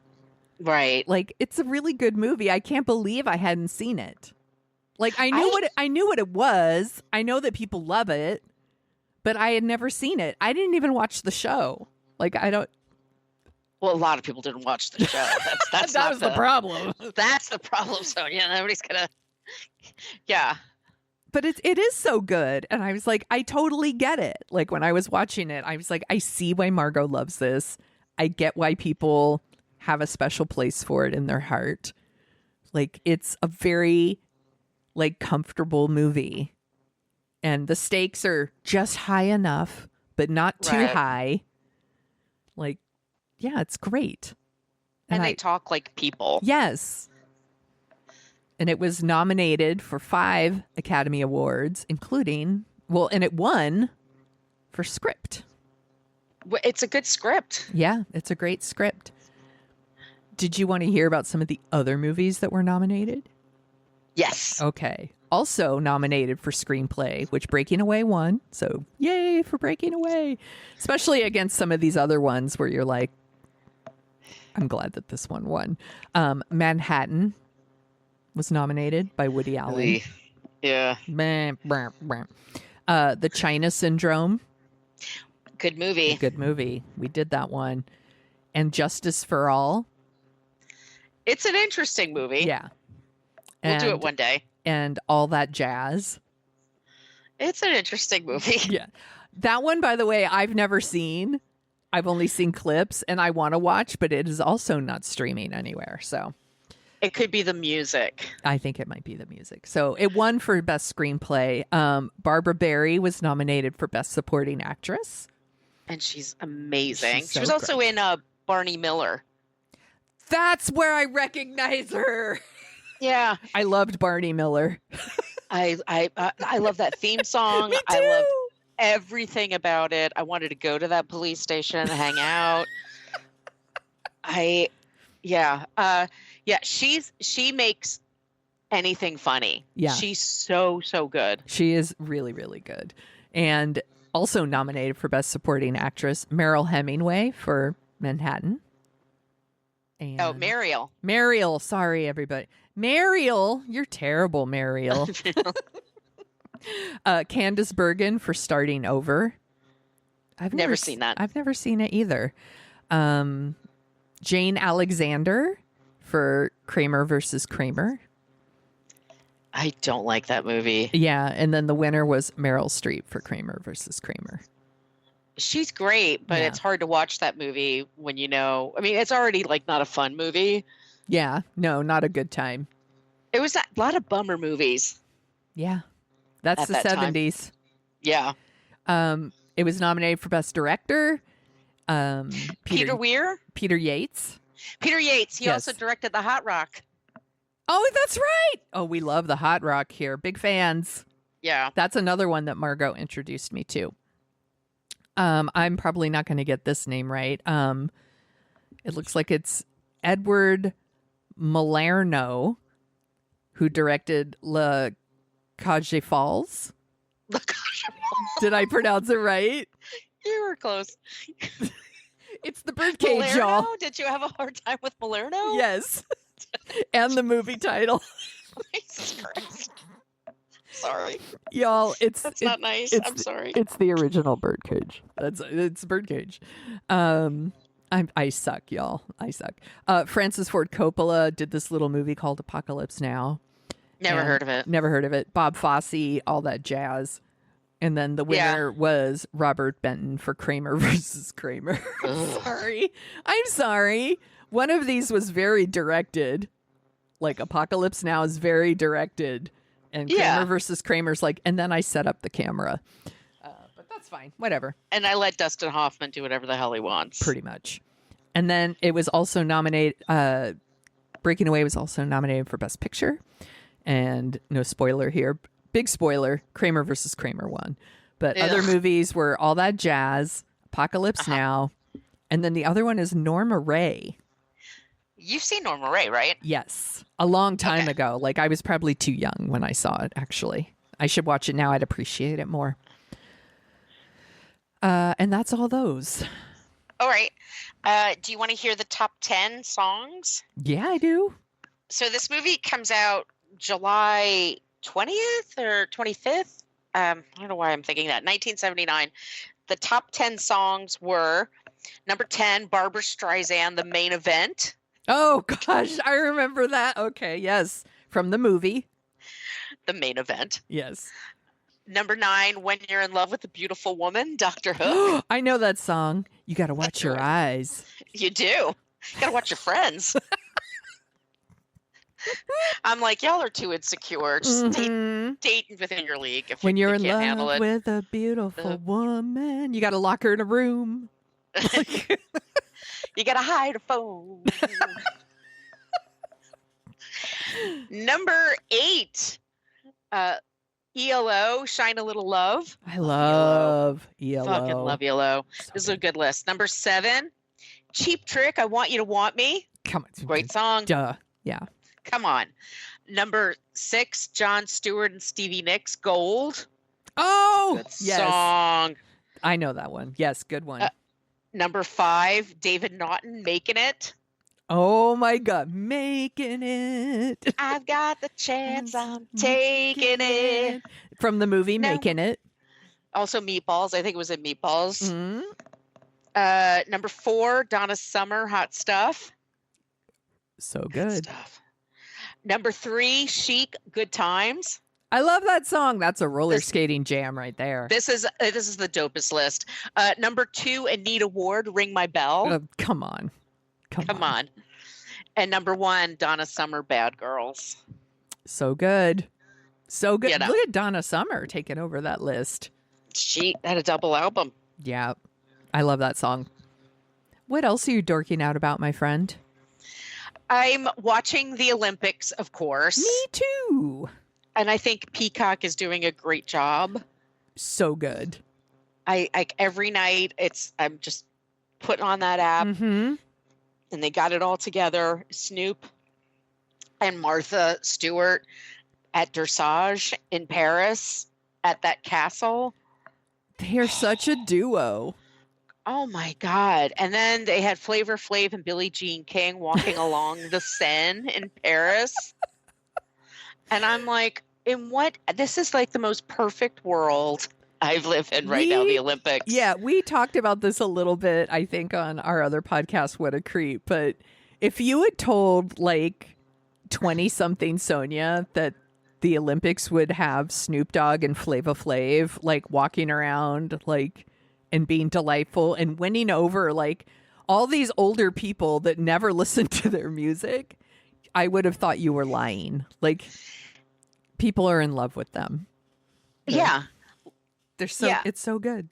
[SPEAKER 9] Right.
[SPEAKER 8] Like, it's a really good movie. I can't believe I hadn't seen it. Like, I knew what it was. I know that people love it, but I had never seen it. I didn't even watch the show. Like, I don't.
[SPEAKER 9] Well, a lot of people didn't watch the show. That's
[SPEAKER 8] That
[SPEAKER 9] not
[SPEAKER 8] was the problem.
[SPEAKER 9] That's the problem. So nobody's gonna. Yeah.
[SPEAKER 8] But it is so good, and I was like, I totally get it. Like, when I was watching it, I was like, I see why Margot loves this. I get why people have a special place for it in their heart. Like, it's a very like comfortable movie, and the stakes are just high enough, but not too
[SPEAKER 9] Right.
[SPEAKER 8] high. Like, yeah, it's great.
[SPEAKER 9] And they talk like people.
[SPEAKER 8] Yes. And it was nominated for 5 Academy Awards, including, and it won for script.
[SPEAKER 9] It's a good script.
[SPEAKER 8] Yeah, it's a great script. Did you want to hear about some of the other movies that were nominated?
[SPEAKER 9] Yes.
[SPEAKER 8] Okay. Also nominated for screenplay, which Breaking Away won. So yay for Breaking Away. Especially against some of these other ones where you're like, I'm glad that this one won. Manhattan was nominated by Woody Allen.
[SPEAKER 9] Yeah.
[SPEAKER 8] The China Syndrome.
[SPEAKER 9] Good movie.
[SPEAKER 8] Good movie. We did that one. And Justice for All.
[SPEAKER 9] It's an interesting movie.
[SPEAKER 8] Yeah.
[SPEAKER 9] We'll do it one day.
[SPEAKER 8] And All That Jazz.
[SPEAKER 9] It's an interesting movie.
[SPEAKER 8] Yeah. That one, by the way, I've never seen. I've only seen clips and I want to watch, but it is also not streaming anywhere. So
[SPEAKER 9] It could be the music.
[SPEAKER 8] I think it might be the music. So it won for Best Screenplay. Barbara Barry was nominated for Best Supporting Actress.
[SPEAKER 9] And she's amazing.
[SPEAKER 8] She's
[SPEAKER 9] She was
[SPEAKER 8] so
[SPEAKER 9] also in Barney Miller.
[SPEAKER 8] That's where I recognize her.
[SPEAKER 9] Yeah.
[SPEAKER 8] I loved Barney Miller.
[SPEAKER 9] I love that theme song.
[SPEAKER 8] Me too.
[SPEAKER 9] I loved everything about it. I wanted to go to that police station and hang out. She makes anything funny.
[SPEAKER 8] Yeah.
[SPEAKER 9] She's so good.
[SPEAKER 8] She is really, really good. And also nominated for Best Supporting Actress, Meryl Hemingway for Manhattan. And
[SPEAKER 9] Mariel.
[SPEAKER 8] Mariel. Sorry, everybody. Mariel. You're terrible, Mariel. Candice Bergen for Starting Over. I've
[SPEAKER 9] Never seen that.
[SPEAKER 8] I've never seen it either. Jane Alexander for Kramer versus Kramer.
[SPEAKER 9] I don't like that movie.
[SPEAKER 8] Yeah, and then the winner was Meryl Streep for Kramer versus Kramer.
[SPEAKER 9] She's great, but
[SPEAKER 8] Yeah.
[SPEAKER 9] it's hard to watch that movie when you know. I mean, it's already like not a fun movie.
[SPEAKER 8] Yeah, no, not a good time.
[SPEAKER 9] It was a lot of bummer movies.
[SPEAKER 8] Yeah, that's
[SPEAKER 9] At
[SPEAKER 8] the
[SPEAKER 9] that time.
[SPEAKER 8] 70s.
[SPEAKER 9] Yeah.
[SPEAKER 8] It was nominated for Best Director.
[SPEAKER 9] Peter Weir?
[SPEAKER 8] Peter Yates.
[SPEAKER 9] Peter Yates. He
[SPEAKER 8] Yes.
[SPEAKER 9] also directed The Hot Rock.
[SPEAKER 8] Oh, that's right. Oh, we love the Hot Rock here. Big fans.
[SPEAKER 9] Yeah.
[SPEAKER 8] That's another one that Margot introduced me to. I'm probably not going to get this name right. It looks like it's Edward Malerno, who directed La Cage Falls. Did I pronounce it right?
[SPEAKER 9] You were close.
[SPEAKER 8] It's the birdcage, y'all.
[SPEAKER 9] Malerno? Did you have a hard time with Malerno?
[SPEAKER 8] Yes. And the movie title.
[SPEAKER 9] Jesus Christ. Sorry.
[SPEAKER 8] Y'all,
[SPEAKER 9] That's not nice. I'm sorry.
[SPEAKER 8] It's the original Birdcage. It's Birdcage. I suck, y'all. I suck. Francis Ford Coppola did this little movie called Apocalypse Now.
[SPEAKER 9] Never heard of it.
[SPEAKER 8] Never heard of it. Bob Fosse, all that jazz. And then the winner was Robert Benton for Kramer versus Kramer. I'm sorry. One of these was very directed. Like Apocalypse Now is very directed. And Kramer versus Kramer's like, and then I set up the camera. But that's fine. Whatever.
[SPEAKER 9] And I let Dustin Hoffman do whatever the hell he wants.
[SPEAKER 8] Pretty much. And then it was also nominated, Breaking Away was also nominated for Best Picture. And no spoiler here. Big spoiler, Kramer versus Kramer won. But other movies were All That Jazz, Apocalypse Now, and then the other one is Norma Ray.
[SPEAKER 9] You've seen Norma Ray, right?
[SPEAKER 8] Yes. A long time ago. Like, I was probably too young when I saw it, actually. I should watch it now. I'd appreciate it more. And that's all those.
[SPEAKER 9] All right. Do you want to hear the top 10 songs?
[SPEAKER 8] Yeah, I do.
[SPEAKER 9] So this movie comes out July 20th or 25th. I don't know why I'm thinking that. 1979. The top 10 songs were number 10, Barbra Streisand, The Main Event.
[SPEAKER 8] Oh, gosh. I remember that. Okay. Yes. From the movie.
[SPEAKER 9] The Main Event.
[SPEAKER 8] Yes.
[SPEAKER 9] Number 9, When You're in Love with a Beautiful Woman, Dr. Hook.
[SPEAKER 8] I know that song. You got to watch your eyes.
[SPEAKER 9] You do. You got to watch your friends. I'm like, y'all are too insecure. Just date within your league if
[SPEAKER 8] when
[SPEAKER 9] you
[SPEAKER 8] you're in
[SPEAKER 9] can't handle
[SPEAKER 8] love
[SPEAKER 9] it.
[SPEAKER 8] with a beautiful woman, you got to lock her in a room.
[SPEAKER 9] You got to hide a phone. Number 8, ELO, Shine a Little Love.
[SPEAKER 8] I love ELO.
[SPEAKER 9] Fucking love ELO.
[SPEAKER 8] So
[SPEAKER 9] This is a good list. Number 7, Cheap Trick, I Want You to Want Me.
[SPEAKER 8] Come on.
[SPEAKER 9] Great song.
[SPEAKER 8] Duh. Yeah.
[SPEAKER 9] Come on. Number 6, Jon Stewart and Stevie Nicks, Gold.
[SPEAKER 8] Oh,
[SPEAKER 9] Good
[SPEAKER 8] yes.
[SPEAKER 9] song.
[SPEAKER 8] I know that one. Yes, good one.
[SPEAKER 9] Number 5, David Naughton, Making It.
[SPEAKER 8] Oh my God, Making It.
[SPEAKER 9] I've got the chance, I'm taking it.
[SPEAKER 8] From the movie
[SPEAKER 9] No.
[SPEAKER 8] Making It.
[SPEAKER 9] Also Meatballs. I think it was in Meatballs.
[SPEAKER 8] Mm-hmm.
[SPEAKER 9] Number 4, Donna Summer, Hot Stuff.
[SPEAKER 8] So good.
[SPEAKER 9] Stuff. Number 3, Chic, Good Times.
[SPEAKER 8] I love that song. That's a roller skating jam right there.
[SPEAKER 9] This is the dopest list. Number 2, Anita Ward, Ring My Bell.
[SPEAKER 8] Come on.
[SPEAKER 9] Come on. And number 1, Donna Summer, Bad Girls.
[SPEAKER 8] So good. So good.
[SPEAKER 9] You know.
[SPEAKER 8] Look at Donna Summer taking over that list.
[SPEAKER 9] She had a double album.
[SPEAKER 8] Yeah. I love that song. What else are you dorking out about, my friend?
[SPEAKER 9] I'm watching the Olympics, of course.
[SPEAKER 8] Me too.
[SPEAKER 9] And I think Peacock is doing a great job.
[SPEAKER 8] So good.
[SPEAKER 9] I every night I'm just putting on that app
[SPEAKER 8] Mm-hmm.
[SPEAKER 9] and they got it all together. Snoop and Martha Stewart at Dressage in Paris at that castle.
[SPEAKER 8] They're such a duo.
[SPEAKER 9] Oh my God. And then they had Flavor Flav and Billie Jean King walking along the Seine in Paris. And I'm like, this is like the most perfect world I live in right now, the Olympics.
[SPEAKER 8] Yeah, we talked about this a little bit, I think, on our other podcast, What a Creep, but If you had told like 20-something Sonia that the Olympics would have Snoop Dogg and Flava Flav like walking around like and being delightful and winning over like all these older people that never listened to their music, I would have thought you were lying. Like, people are in love with them.
[SPEAKER 9] Yeah.
[SPEAKER 8] They're so it's so good.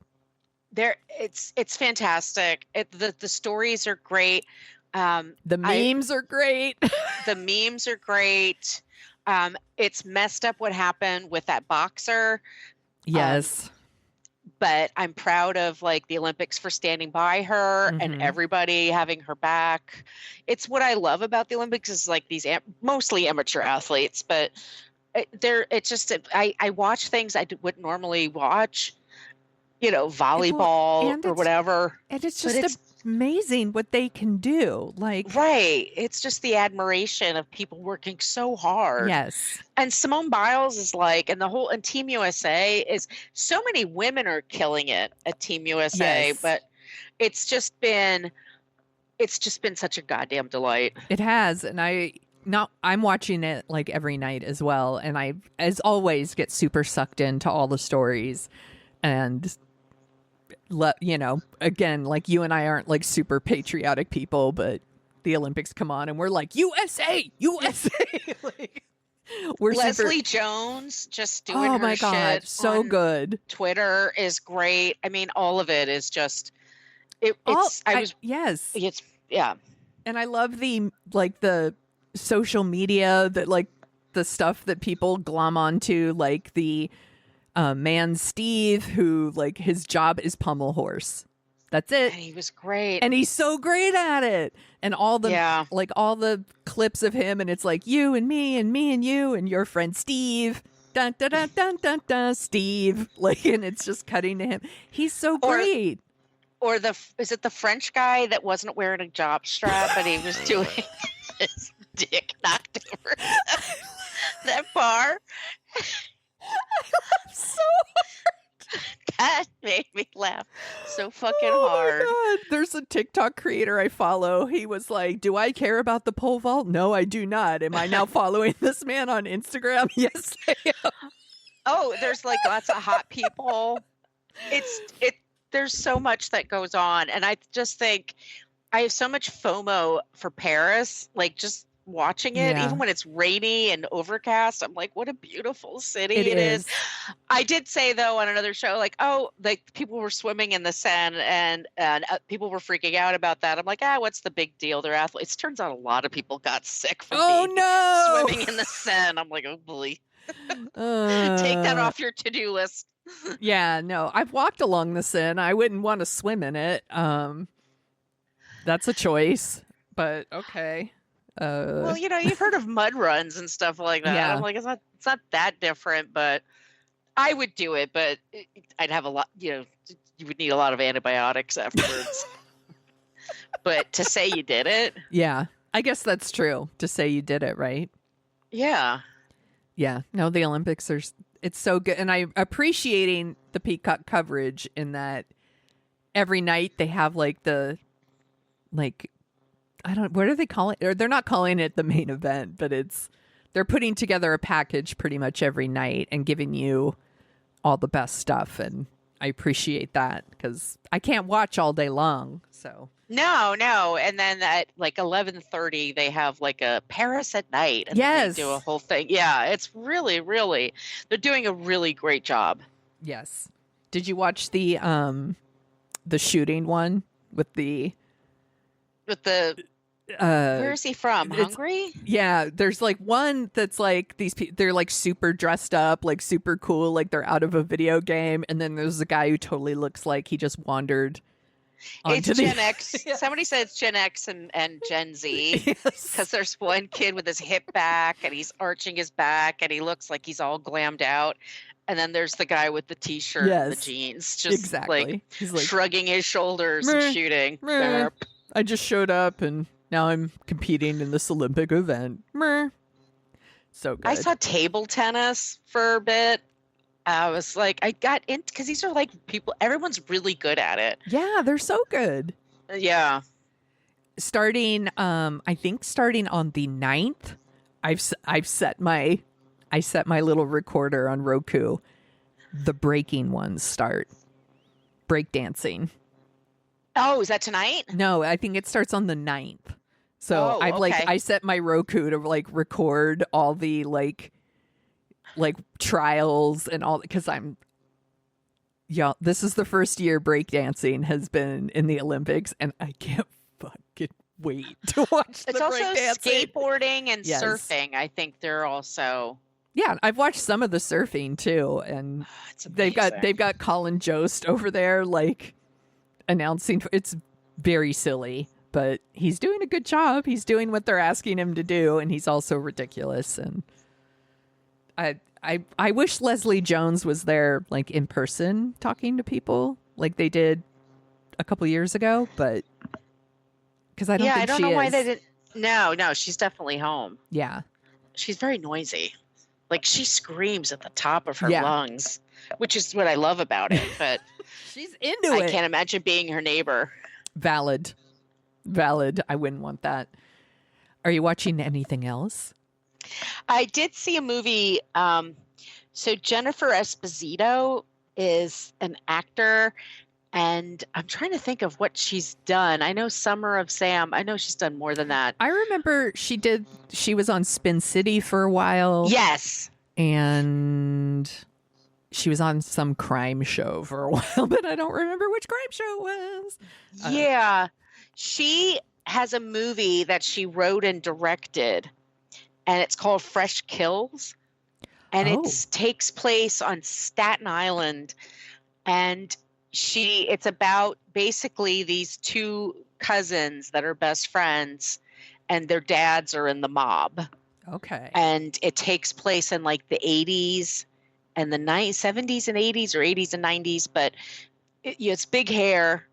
[SPEAKER 9] It's fantastic. The stories are great.
[SPEAKER 8] The memes are great.
[SPEAKER 9] The memes are great. It's messed up what happened with that boxer.
[SPEAKER 8] Yes.
[SPEAKER 9] But I'm proud of like the Olympics for standing by her and everybody having her back. It's what I love about the Olympics is like these mostly amateur athletes, but I watch things I wouldn't normally watch, volleyball or whatever.
[SPEAKER 8] And it's just amazing what they can do. Like,
[SPEAKER 9] right. It's just the admiration of people working so hard.
[SPEAKER 8] Yes.
[SPEAKER 9] And Simone Biles is like, and Team USA is, so many women are killing it at Team USA,
[SPEAKER 8] Yes.
[SPEAKER 9] but it's just been such a goddamn delight.
[SPEAKER 8] It has. And I'm watching it like every night as well. And I, as always, get super sucked into all the stories and again, like you and I aren't like super patriotic people, but the Olympics come on and we're like, USA. Like, we're
[SPEAKER 9] Leslie Jones just doing her shit. Oh my God,
[SPEAKER 8] so good.
[SPEAKER 9] Twitter is great. I mean, all of it is just
[SPEAKER 8] yes. And I love the social media that like the stuff that people glom onto, like the man Steve, who like his job is pommel horse. That's it.
[SPEAKER 9] And he was great.
[SPEAKER 8] And he's so great at it. And all the clips of him, and it's like you and me and you and your friend Steve. Dun dun dun dun dun dun Steve. Like, and it's just cutting to him. He's so great.
[SPEAKER 9] Or is it the French guy that wasn't wearing a job strap and he was doing his dick knocked over that bar?
[SPEAKER 8] I laughed so hard.
[SPEAKER 9] That made me laugh so fucking hard.
[SPEAKER 8] Oh my God. There's a TikTok creator I follow. He was like, do I care about the pole vault? No, I do not. Am I now following this man on Instagram? Yes, I am.
[SPEAKER 9] Oh, there's like lots of hot people. There's so much that goes on. And I just think I have so much FOMO for Paris, like just watching it, even when it's rainy and overcast. I'm like, what a beautiful city it is. I did say though on another show, like, people were swimming in the Seine and people were freaking out about that. I'm like, what's the big deal? They're athletes. Turns out a lot of people got sick from swimming in the Seine. I'm like, oh boy. Take that off your to-do list.
[SPEAKER 8] Yeah, no, I've walked along the Seine. I wouldn't want to swim in it. That's a choice, but okay.
[SPEAKER 9] Well, you've heard of mud runs and stuff like that. Yeah. I'm like, it's not that different, but I would do it, but I'd have a lot, you would need a lot of antibiotics afterwards. But to say you did it.
[SPEAKER 8] Yeah, I guess that's true. To say you did it, right?
[SPEAKER 9] Yeah.
[SPEAKER 8] Yeah. No, the Olympics it's so good. And I'm appreciating the Peacock coverage in that every night they have what do they call it? Or they're not calling it the main event, but they're putting together a package pretty much every night and giving you all the best stuff. And I appreciate that because I can't watch all day long. So
[SPEAKER 9] no. And then at like 11:30, they have like a Paris at night. And
[SPEAKER 8] yes.
[SPEAKER 9] They do a whole thing. Yeah. It's really, really, they're doing a really great job.
[SPEAKER 8] Yes. Did you watch the shooting one with the
[SPEAKER 9] where is he from? Hungary?
[SPEAKER 8] Yeah, there's like one that's like these people, they're like super dressed up, like super cool, like they're out of a video game, and then there's a guy who totally looks like he just wandered onto
[SPEAKER 9] Gen X. Somebody said it's Gen X and Gen Z because there's one kid with his hip back and he's arching his back and he looks like he's all glammed out. And then there's the guy with the t-shirt and the jeans, just like he's like shrugging his shoulders and shooting.
[SPEAKER 8] I just showed up and now I'm competing in this Olympic event. So good.
[SPEAKER 9] I saw table tennis for a bit. I was like, I got in because these are like people, everyone's really good at it.
[SPEAKER 8] Yeah, they're so good.
[SPEAKER 9] Yeah.
[SPEAKER 8] starting I think starting on the 9th, I've set my little recorder on Roku. The breaking ones start. Breakdancing.
[SPEAKER 9] Oh, is that tonight?
[SPEAKER 8] No, I think it starts on the 9th. So
[SPEAKER 9] Oh,
[SPEAKER 8] I've
[SPEAKER 9] okay.
[SPEAKER 8] I set my Roku to like record all the like trials and all, because this is the first year breakdancing has been in the Olympics, and I can't fucking wait to watch
[SPEAKER 9] It's
[SPEAKER 8] the
[SPEAKER 9] also
[SPEAKER 8] breakdancing.
[SPEAKER 9] skateboarding and
[SPEAKER 8] Yes.
[SPEAKER 9] surfing. I think they're also.
[SPEAKER 8] Yeah, I've watched some of the surfing too, and
[SPEAKER 9] It's
[SPEAKER 8] they've
[SPEAKER 9] amazing.
[SPEAKER 8] got Colin Jost over there like announcing. It's very silly, but he's doing a good job. He's doing what they're asking him to do, and he's also ridiculous. And I wish Leslie Jones was there, like in person, talking to people like they did a couple years ago. But because I don't think
[SPEAKER 9] I don't
[SPEAKER 8] she
[SPEAKER 9] know
[SPEAKER 8] is.
[SPEAKER 9] why they didn't. No, she's definitely home.
[SPEAKER 8] Yeah,
[SPEAKER 9] She's very noisy. Like she screams at the top of her
[SPEAKER 8] Yeah.
[SPEAKER 9] lungs, which is what I love about it. But
[SPEAKER 8] she's into
[SPEAKER 9] I
[SPEAKER 8] it.
[SPEAKER 9] can't imagine being her neighbor.
[SPEAKER 8] Valid. I wouldn't want that. Are you watching anything else?
[SPEAKER 9] I did see a movie. So Jennifer Esposito is an actor, and I'm trying to think of what she's done. I know Summer of Sam. I know she's done more than that.
[SPEAKER 8] I remember she was on Spin City for a while.
[SPEAKER 9] Yes.
[SPEAKER 8] And she was on some crime show for a while, but I don't remember which crime show it was.
[SPEAKER 9] Yeah. She has a movie that she wrote and directed, and it's called Fresh Kills. And it takes place on Staten Island. And it's about basically these two cousins that are best friends, and their dads are in the mob.
[SPEAKER 8] Okay.
[SPEAKER 9] And it takes place in like the 80s and the 70s and 80s, or 80s and 90s. But it's big hair.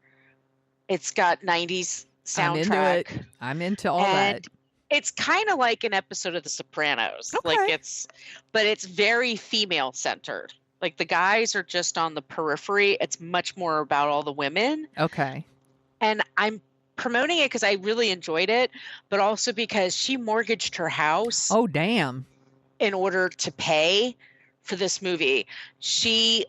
[SPEAKER 9] It's got 90s soundtrack.
[SPEAKER 8] I'm into all
[SPEAKER 9] and
[SPEAKER 8] that.
[SPEAKER 9] It's kind of like an episode of The Sopranos.
[SPEAKER 8] Okay.
[SPEAKER 9] Like but it's very female centered. Like the guys are just on the periphery. It's much more about all the women.
[SPEAKER 8] Okay.
[SPEAKER 9] And I'm promoting it because I really enjoyed it, but also because she mortgaged her house.
[SPEAKER 8] Oh, damn.
[SPEAKER 9] In order to pay for this movie. She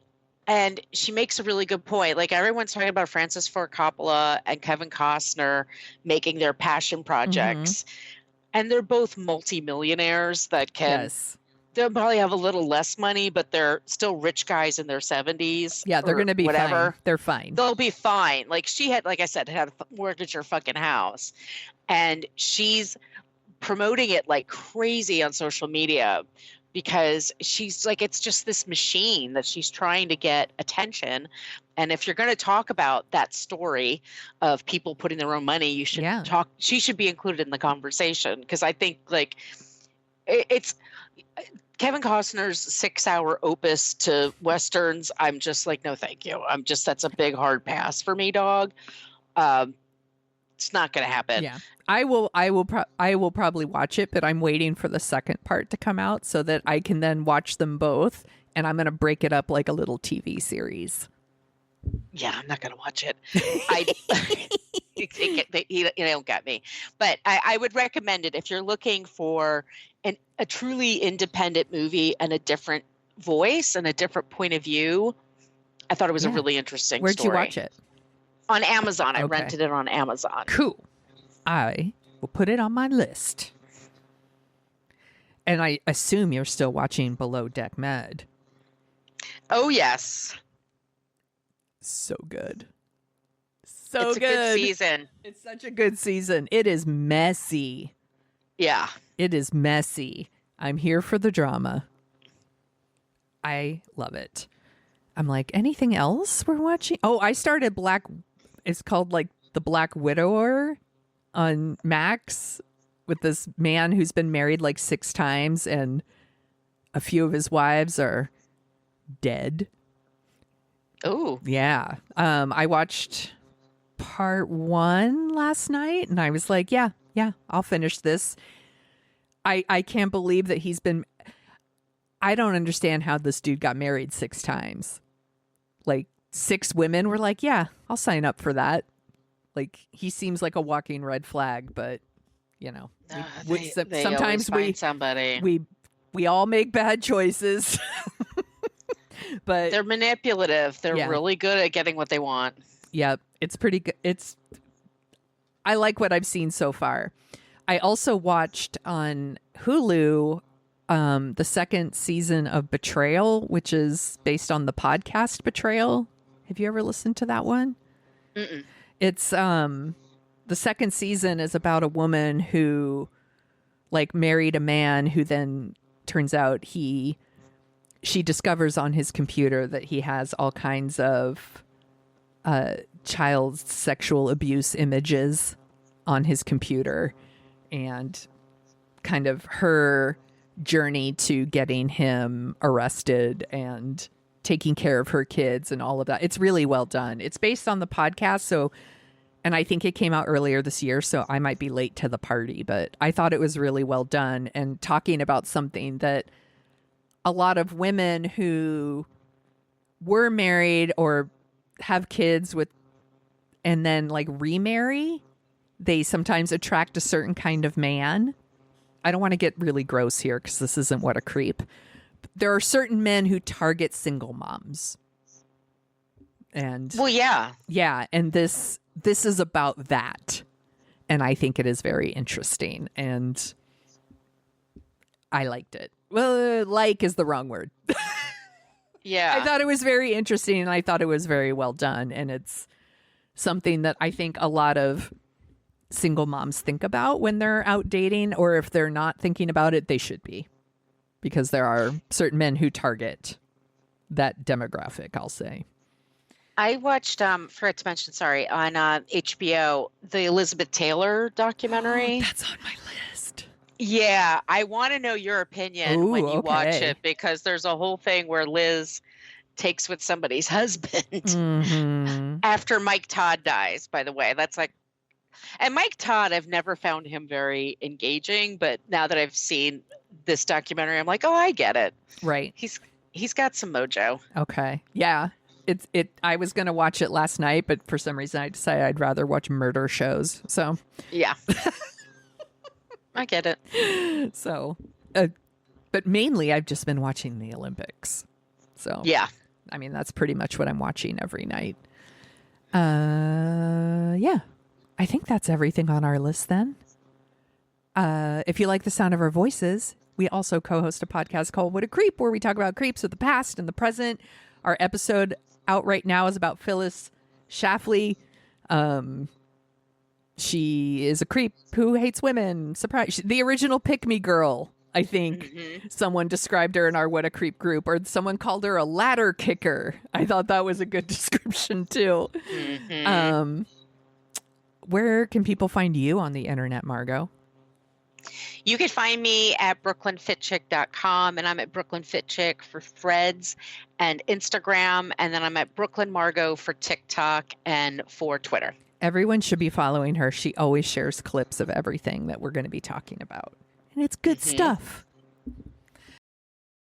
[SPEAKER 9] makes a really good point. Like everyone's talking about Francis Ford Coppola and Kevin Costner making their passion projects. And they're both multimillionaires that they'll probably have a little less money, but they're still rich guys in their 70s.
[SPEAKER 8] Yeah, they're going to be
[SPEAKER 9] whatever.
[SPEAKER 8] fine. They're fine.
[SPEAKER 9] They'll be fine. Like she had, like I said, had to mortgage her fucking house. And she's promoting it like crazy on social media because she's like, it's just this machine that she's trying to get attention. And if you're going to talk about that story of people putting their own money, you should she should be included in the conversation. Because I think like it's Kevin Costner's 6-hour opus to Westerns. I'm just like, no, thank you. That's a big hard pass for me, dog. It's not going to happen.
[SPEAKER 8] Yeah. I will probably watch it, but I'm waiting for the second part to come out so that I can then watch them both, and I'm going to break it up like a little TV series.
[SPEAKER 9] Yeah, I'm not going to watch it. You don't get me. But I would recommend it if you're looking for a truly independent movie and a different voice and a different point of view. I thought it was a really interesting
[SPEAKER 8] Where'd
[SPEAKER 9] story.
[SPEAKER 8] you watch it?
[SPEAKER 9] On Amazon. I
[SPEAKER 8] Okay.
[SPEAKER 9] rented it on Amazon.
[SPEAKER 8] Cool. I will put it on my list. And I assume you're still watching Below Deck Med.
[SPEAKER 9] Oh, yes.
[SPEAKER 8] So good.
[SPEAKER 9] It's a good season.
[SPEAKER 8] It's such a good season. It is messy.
[SPEAKER 9] Yeah.
[SPEAKER 8] It is messy. I'm here for the drama. I love it. I'm like, anything else we're watching? Oh, I started it's called like The Black Widower on Max, with this man who's been married like 6 times and a few of his wives are dead.
[SPEAKER 9] Oh.
[SPEAKER 8] Yeah. I watched part 1 last night and I was like, yeah, I'll finish this. I can't believe that I don't understand how this dude got married 6 times. Like 6 women were like, yeah, I'll sign up for that. Like, he seems like a walking red flag, but you know,
[SPEAKER 9] They
[SPEAKER 8] sometimes
[SPEAKER 9] always find somebody.
[SPEAKER 8] we all make bad choices. But
[SPEAKER 9] They're manipulative. They're really good at getting what they want.
[SPEAKER 8] yeah, it's pretty good. I like what I've seen so far. I also watched on Hulu the second season of Betrayal, which is based on the podcast Betrayal. Have you ever listened to that one?
[SPEAKER 9] Mm-mm.
[SPEAKER 8] It's the second season is about a woman who like married a man who then turns out she discovers on his computer that he has all kinds of child sexual abuse images on his computer, and kind of her journey to getting him arrested and taking care of her kids and all of that. It's really well done. It's based on the podcast, and I think it came out earlier this year, so I might be late to the party, but I thought it was really well done, and talking about something that a lot of women who were married or have kids with and then like remarry, they sometimes attract a certain kind of man. I don't want to get really gross here because this isn't What a Creep. There are certain men who target single moms. And
[SPEAKER 9] well, yeah,
[SPEAKER 8] and this is about that. And I think it is very interesting, and I liked it. Well, like is the wrong word.
[SPEAKER 9] Yeah.
[SPEAKER 8] I thought it was very interesting, and I thought it was very well done, and it's something that I think a lot of single moms think about when they're out dating, or if they're not thinking about it, they should be, because there are certain men who target that demographic, I'll say.
[SPEAKER 9] I watched, forgot to mention, sorry, on HBO, the Elizabeth Taylor documentary.
[SPEAKER 8] That's on my list.
[SPEAKER 9] Yeah, I want to know your opinion when you watch it, because there's a whole thing where Liz takes with somebody's husband after Mike Todd dies, by the way. That's like, and Mike Todd, I've never found him very engaging, but now that I've seen this documentary, I'm like, oh, I get it.
[SPEAKER 8] Right.
[SPEAKER 9] He's got some mojo.
[SPEAKER 8] Okay. Yeah. I was going to watch it last night, but for some reason I decided I'd rather watch murder shows. So
[SPEAKER 9] yeah, I get it.
[SPEAKER 8] So, but mainly I've just been watching the Olympics. So
[SPEAKER 9] yeah,
[SPEAKER 8] I mean, that's pretty much what I'm watching every night. Yeah, I think that's everything on our list then. If you like the sound of our voices, we also co-host a podcast called What a Creep, where we talk about creeps of the past and the present. Our episode out right now is about Phyllis Schlafly. She is a creep who hates women. Surprise. The original pick-me girl, I think. Someone described her in our What a Creep group, or someone called her a ladder kicker. I thought that was a good description too. Where can people find you on the internet, Margot?
[SPEAKER 9] You can find me at brooklynfitchick.com, and I'm at brooklynfitchick for Threads and Instagram, and then I'm at Brooklyn Margot for TikTok and for Twitter.
[SPEAKER 8] Everyone should be following her. She always shares clips of everything that we're going to be talking about, and it's good stuff.